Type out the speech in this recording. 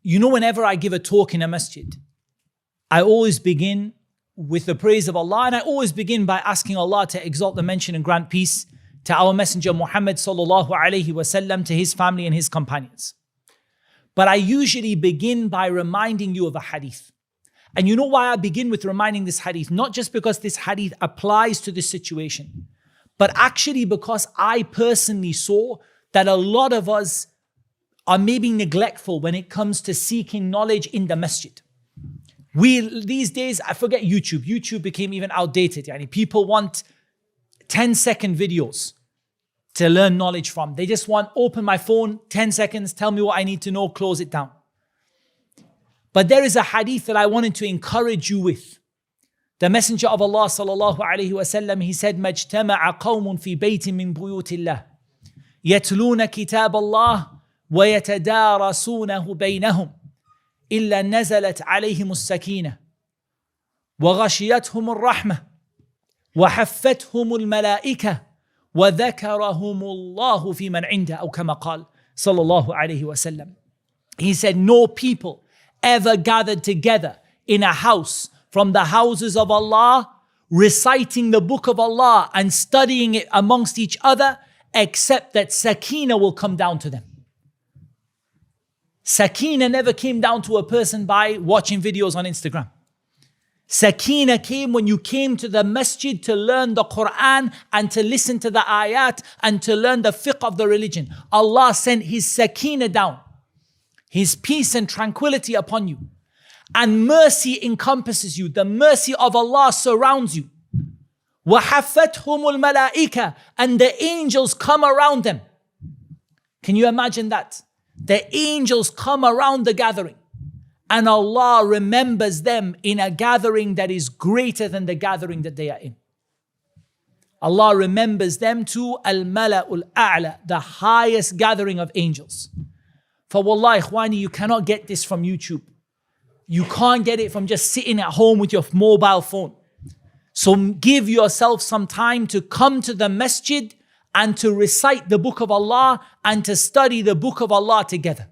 whenever I give a talk in a masjid, I always begin with the praise of Allah, and I always begin by asking Allah to exalt the mention and grant peace to our Messenger Muhammad sallallahu alaihi wasallam, to his family and his companions. But I usually begin by reminding you of a hadith. And you know why I begin with reminding this hadith? Not just because this hadith applies to this situation, but actually because I personally saw that a lot of us are maybe neglectful when it comes to seeking knowledge in the masjid. These days, I forget YouTube. YouTube became even outdated. People want 10-second videos to learn knowledge from. They just want, open my phone, 10 seconds, tell me what I need to know, close it down. But there is a hadith that I wanted to encourage you with. The Messenger of Allah sallallahu alaihi wasallam, he said, مَجْتَمَعَ قَوْمٌ فِي بَيْتٍ مِّن بُيُوتِ اللَّهِ يَتْلُونَ كِتَابَ اللَّهِ وَيَتَدَارَسُونَهُ بَيْنَهُمْ إِلَّا نَزَلَتْ عَلَيْهِمُ السَّكِينَةُ وَغَشِيَتْهُمُ الرَّحْمَةُ وَحَفَّتْهُمُ الْمَلَائِكَةُ وَذَكَرَهُمُ اللَّهُ فِي مَنْ عِنْدَهُ أو كما قال صلى الله عليه وسلم. He said, no people ever gathered together in a house from the houses of Allah, reciting the book of Allah and studying it amongst each other, except that Sakina will come down to them. Sakina never came down to a person by watching videos on Instagram. Sakina came when you came to the masjid to learn the Qur'an and to listen to the ayat and to learn the fiqh of the religion. Allah sent His Sakina down, His peace and tranquility upon you. And mercy encompasses you. The mercy of Allah surrounds you. وَحَفَّتْهُمُ الْمَلَائِكَةِ, and the angels come around them. Can you imagine that? The angels come around the gathering. And Allah remembers them in a gathering that is greater than the gathering that they are in. Allah remembers them to Al-Mala'ul A'la, the highest gathering of angels. For wallahi, ikhwani, you cannot get this from YouTube. You can't get it from just sitting at home with your mobile phone. So give yourself some time to come to the masjid and to recite the book of Allah and to study the book of Allah together.